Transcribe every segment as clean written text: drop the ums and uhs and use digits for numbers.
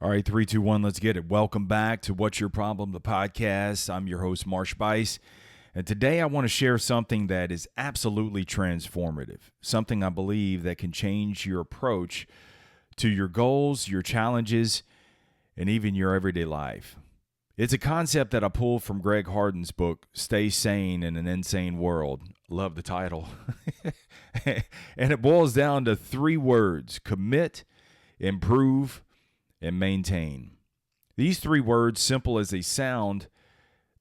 All right, three, two, one, let's get it. Welcome back to What's Your Problem, the podcast. I'm your host, Marsh Buice. And today I want to share something that is absolutely transformative, something I believe that can change your approach to your goals, your challenges, and even your everyday life. It's a concept that I pulled from Greg Harden's book, Stay Sane in an Insane World. Love the title. And it boils down to three words: commit, improve, and maintain. These three words, simple as they sound,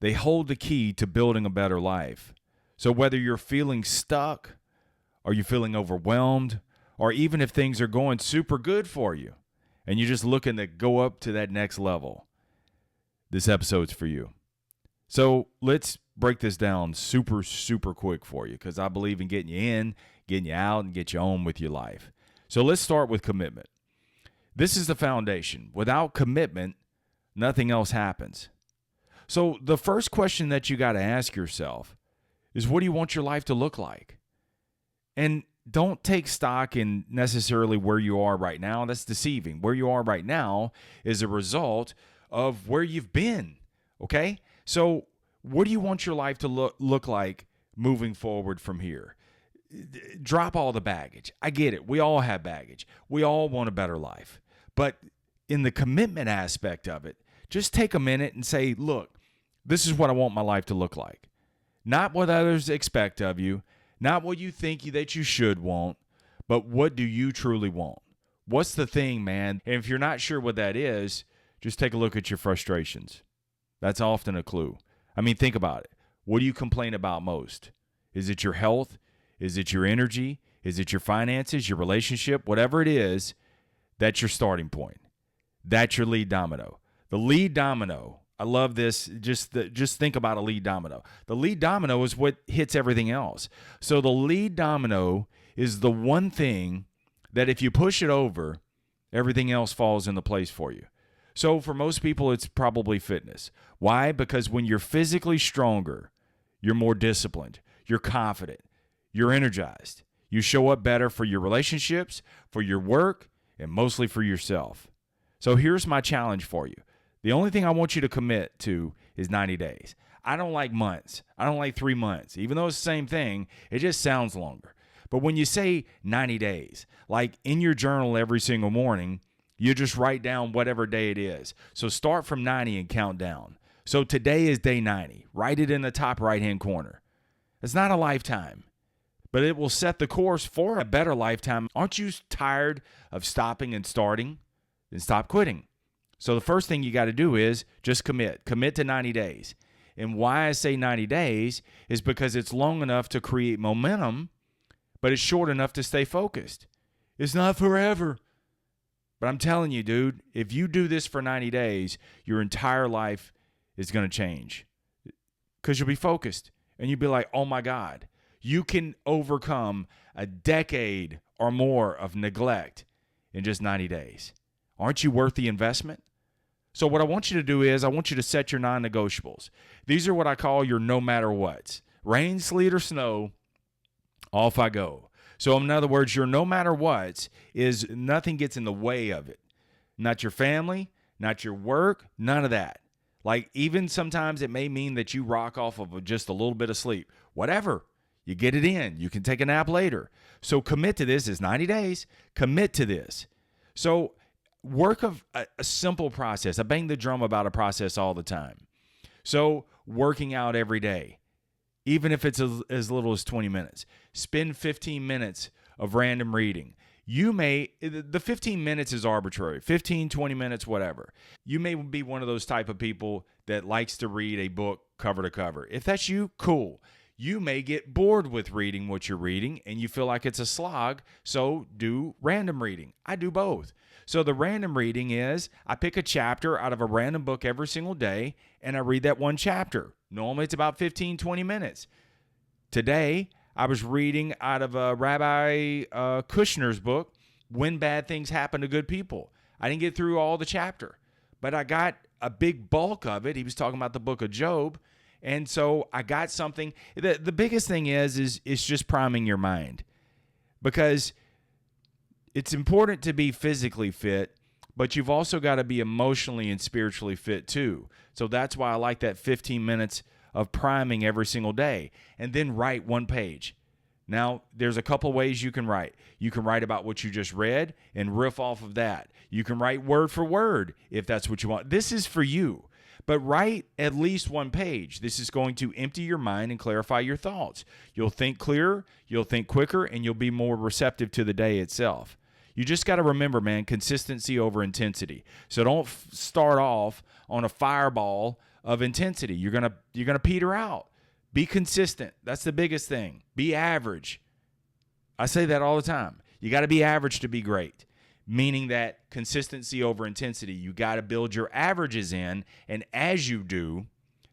they hold the key to building a better life. So whether you're feeling stuck, or you're feeling overwhelmed, or even if things are going super good for you and you're just looking to go up to that next level, this episode's for you. So let's break this down super quick for you, because I believe in getting you in, getting you out, and get you on with your life. So let's start with commitment. This is the foundation. Without commitment, nothing else happens. So the first question that you got to ask yourself is, what do you want your life to look like? And don't take stock in necessarily where you are right now. That's deceiving. Where you are right now is a result of where you've been, okay? So what do you want your life to look like moving forward from here? Drop all the baggage. I get it. We all have baggage. We all want a better life. But in the commitment aspect of it, just take a minute and say, look, this is what I want my life to look like. Not what others expect of you, not what you think that you should want, but what do you truly want? What's the thing, man? And if you're not sure what that is, just take a look at your frustrations. That's often a clue. I mean, think about it. What do you complain about most? Is it your health? Is it your energy? Is it your finances, your relationship? Whatever it is, that's your starting point. That's your lead domino. The lead domino, I love this. Just think about a lead domino. The lead domino is what hits everything else. So the lead domino is the one thing that if you push it over, everything else falls into place for you. So for most people, it's probably fitness. Why? Because when you're physically stronger, you're more disciplined, you're confident, you're energized. You show up better for your relationships, for your work, and mostly for yourself. So here's my challenge for you. The only thing I want you to commit to is 90 days. I don't like months. I don't like 3 months. Even though it's the same thing, it just sounds longer. But when you say 90 days, like in your journal every single morning, you just write down whatever day it is. So start from 90 and count down. So today is day 90. Write it in the top right-hand corner. It's not a lifetime, but it will set the course for a better lifetime. Aren't you tired of stopping and starting? Then stop quitting. So the first thing you got to do is just commit. Commit to 90 days. And why I say 90 days is because it's long enough to create momentum, but it's short enough to stay focused. It's not forever. But I'm telling you, dude, if you do this for 90 days, your entire life is going to change. Because you'll be focused. And you'll be like, oh my God. You can overcome a decade or more of neglect in just 90 days. Aren't you worth the investment? So what I want you to do is I want you to set your non-negotiables. These are what I call your no matter whats. Rain, sleet, or snow, off I go. So in other words, your no matter whats is nothing gets in the way of it. Not your family, not your work, none of that. Like even sometimes it may mean that you rock off of just a little bit of sleep. Whatever. You get it in. You can take a nap later. So commit to this. It's 90 days. Commit to this. So work of a simple process. I bang the drum about a process all the time. So working out every day, even if it's as little as 20 minutes. Spend 15 minutes of random reading. The 15 minutes is arbitrary. 15, 20 minutes, whatever. You may be one of those type of people that likes to read a book cover to cover. If that's you, cool. You may get bored with reading what you're reading and you feel like it's a slog, so do random reading. I do both. So the random reading is I pick a chapter out of a random book every single day and I read that one chapter. Normally it's about 15, 20 minutes. Today, I was reading out of Rabbi Kushner's book, When Bad Things Happen to Good People. I didn't get through all the chapter, but I got a big bulk of it. He was talking about the book of Job. And so I got something. The biggest thing is just priming your mind, because it's important to be physically fit, but you've also got to be emotionally and spiritually fit too. So that's why I like that 15 minutes of priming every single day, and then write one page. Now, there's a couple ways you can write. You can write about what you just read and riff off of that. You can write word for word if that's what you want. This is for you. But write at least one page. This is going to empty your mind and clarify your thoughts. You'll think clearer, you'll think quicker, and you'll be more receptive to the day itself. You just got to remember, man, consistency over intensity. So don't start off on a fireball of intensity. You're gonna peter out. Be consistent. That's the biggest thing. Be average. I say that all the time. You got to be average to be great, meaning that consistency over intensity. You got to build your averages in, and as you do,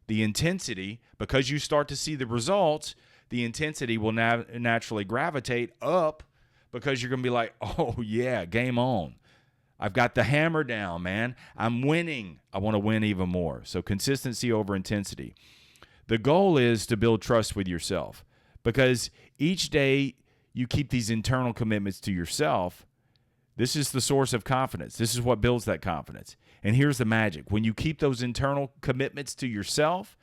the intensity, because you start to see the results, the intensity will naturally gravitate up, because you're going to be like, oh, yeah, game on. I've got the hammer down, man. I'm winning. I want to win even more. So consistency over intensity. The goal is to build trust with yourself, because each day you keep these internal commitments to yourself. This is the source of confidence. This is what builds that confidence. And here's the magic. When you keep those internal commitments to yourself,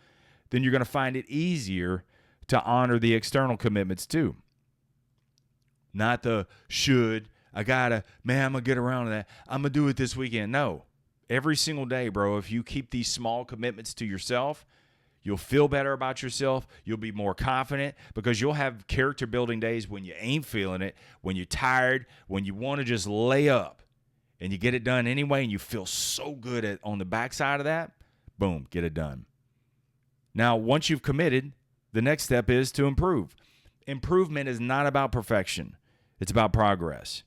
then you're going to find it easier to honor the external commitments too. Not the should, I'm going to get around to that. I'm going to do it this weekend. No. Every single day, bro, if you keep these small commitments to yourself, you'll feel better about yourself. You'll be more confident, because you'll have character building days when you ain't feeling it, when you're tired, when you want to just lay up, and you get it done anyway, and you feel so good on the backside of that. Boom, get it done. Now, once you've committed, the next step is to improve. Improvement is not about perfection. It's about progress.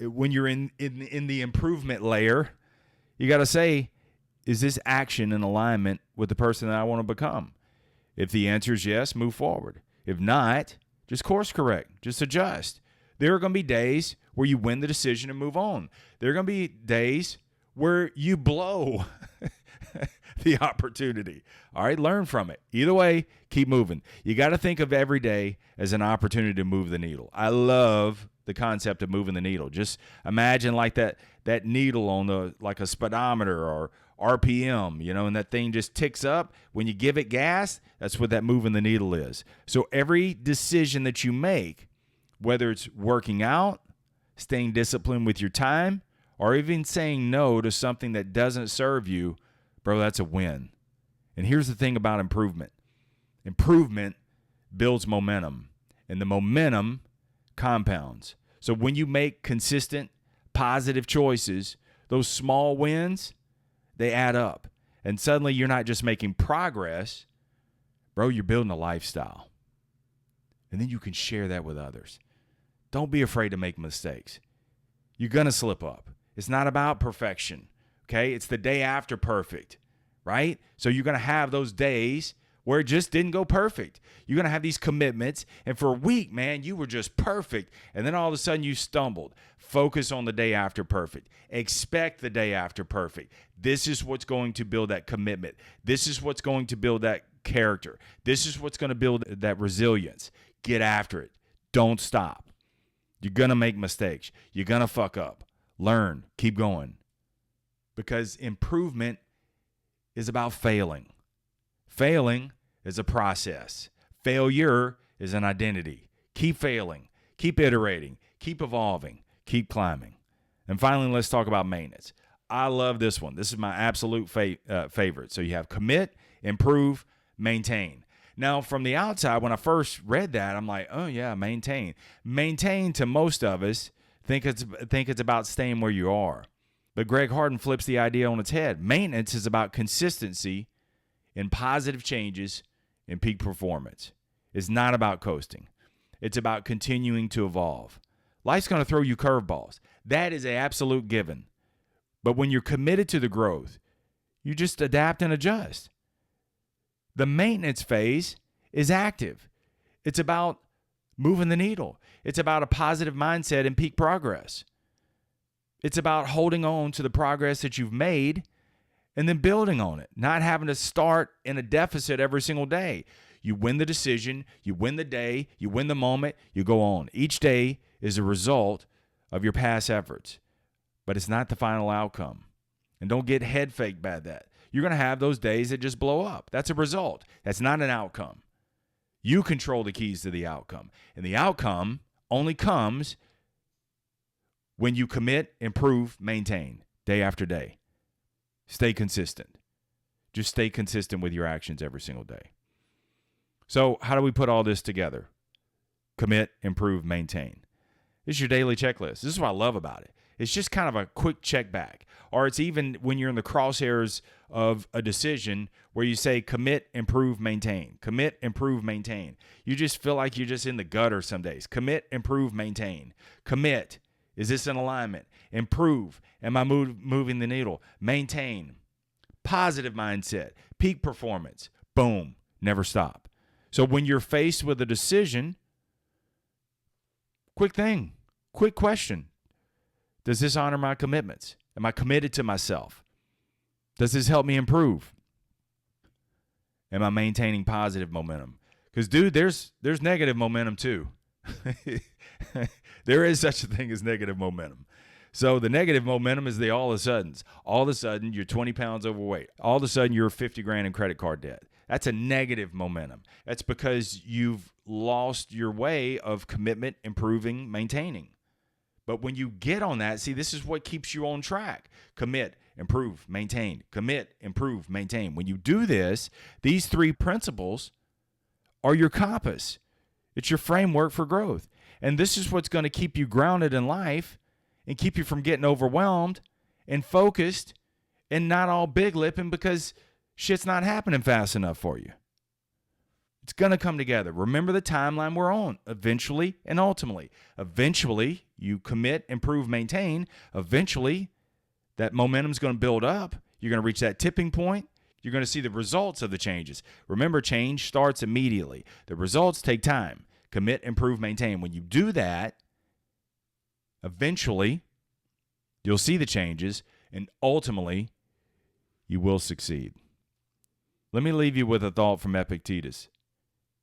When you're in the improvement layer, you got to say, is this action in alignment with the person that I want to become? If the answer is yes, move forward. If not, just course correct. Just adjust. There are going to be days where you win the decision and move on. There are going to be days where you blow the opportunity. All right, learn from it. Either way, keep moving. You got to think of every day as an opportunity to move the needle. I love the concept of moving the needle. Just imagine like that needle on like a speedometer or RPM, and that thing just ticks up. When you give it gas, that's what that moving the needle is. So every decision that you make, whether it's working out, staying disciplined with your time, or even saying no to something that doesn't serve you, bro, that's a win. And here's the thing about improvement. Improvement builds momentum, and the momentum compounds. So when you make consistent, positive choices, those small wins, they add up. And suddenly you're not just making progress, bro, you're building a lifestyle. And then you can share that with others. Don't be afraid to make mistakes. You're going to slip up. It's not about perfection, okay? It's the day after perfect, right? So you're going to have those days where it just didn't go perfect. You're going to have these commitments, and for a week, man, you were just perfect, and then all of a sudden you stumbled. Focus on the day after perfect. Expect the day after perfect. This is what's going to build that commitment. This is what's going to build that character. This is what's going to build that resilience. Get after it. Don't stop. You're going to make mistakes. You're going to fuck up. Learn. Keep going. Because improvement is about failing. Failing is a process. Failure is an identity. Keep failing. Keep iterating. Keep evolving. Keep climbing. And finally, let's talk about maintenance. I love this one. This is my absolute favorite. So you have commit, improve, maintain. Now, from the outside, when I first read that, I'm like, oh, yeah, maintain. Maintain, to most of us, think it's about staying where you are. But Greg Harden flips the idea on its head. Maintenance is about consistency in positive changes in peak performance. It's not about coasting. It's about continuing to evolve. Life's going to throw you curveballs. That is an absolute given. But when you're committed to the growth, you just adapt and adjust. The maintenance phase is active. It's about moving the needle. It's about a positive mindset and peak progress. It's about holding on to the progress that you've made and then building on it, not having to start in a deficit every single day. You win the decision, you win the day, you win the moment, you go on. Each day is a result of your past efforts. but it's not the final outcome. And don't get head faked by that. You're going to have those days that just blow up. That's a result. That's not an outcome. You control the keys to the outcome. And the outcome only comes when you commit, improve, maintain day after day. Stay consistent. Just stay consistent with your actions every single day. So how do we put all this together? Commit, improve, maintain. This is your daily checklist. This is what I love about it. It's just kind of a quick check back. Or it's even when you're in the crosshairs of a decision where you say commit, improve, maintain. Commit, improve, maintain. You just feel like you're just in the gutter some days. Commit, improve, maintain. Commit. Is this in alignment? Improve. Am I moving the needle? Maintain. Positive mindset. Peak performance. Boom. Never stop. So when you're faced with a decision, quick question. Does this honor my commitments? Am I committed to myself? Does this help me improve? Am I maintaining positive momentum? Because, dude, there's negative momentum too. There is such a thing as negative momentum. So the negative momentum is the all of a suddens. All of a sudden, you're 20 pounds overweight. All of a sudden, you're 50 grand in credit card debt. That's a negative momentum. That's because you've lost your way of commitment, improving, maintaining. But when you get on that, see, this is what keeps you on track. Commit, improve, maintain. Commit, improve, maintain. When you do this, these three principles are your compass. It's your framework for growth. And this is what's going to keep you grounded in life and keep you from getting overwhelmed and focused and not all big lipping because shit's not happening fast enough for you. It's going to come together. Remember the timeline we're on, eventually and ultimately. Eventually, you commit, improve, maintain. Eventually, that momentum's going to build up. You're going to reach that tipping point. You're going to see the results of the changes. Remember, change starts immediately. The results take time. Commit, improve, maintain. When you do that, eventually, you'll see the changes, and ultimately, you will succeed. Let me leave you with a thought from Epictetus.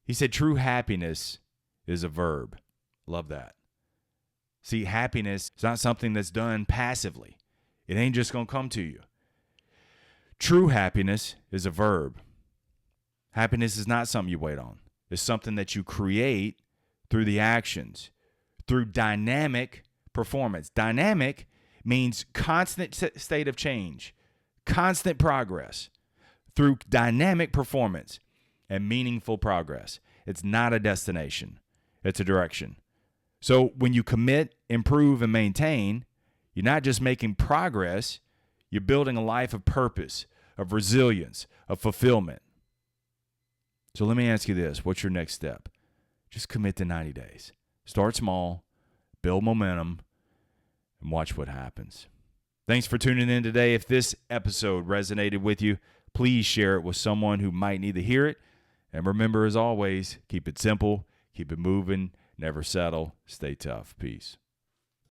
He said, true happiness is a verb. Love that. See, happiness is not something that's done passively. It ain't just going to come to you. True happiness is a verb. Happiness is not something you wait on. It's something that you create through the actions, through dynamic performance. Dynamic means constant state of change, constant progress through dynamic performance and meaningful progress. It's not a destination. It's a direction. So when you commit, improve, and maintain, you're not just making progress, you're building a life of purpose, of resilience, of fulfillment. So let me ask you this. What's your next step? Just commit to 90 days. Start small, build momentum, and watch what happens. Thanks for tuning in today. If this episode resonated with you, please share it with someone who might need to hear it. And remember, as always, keep it simple, keep it moving, never settle, stay tough. Peace.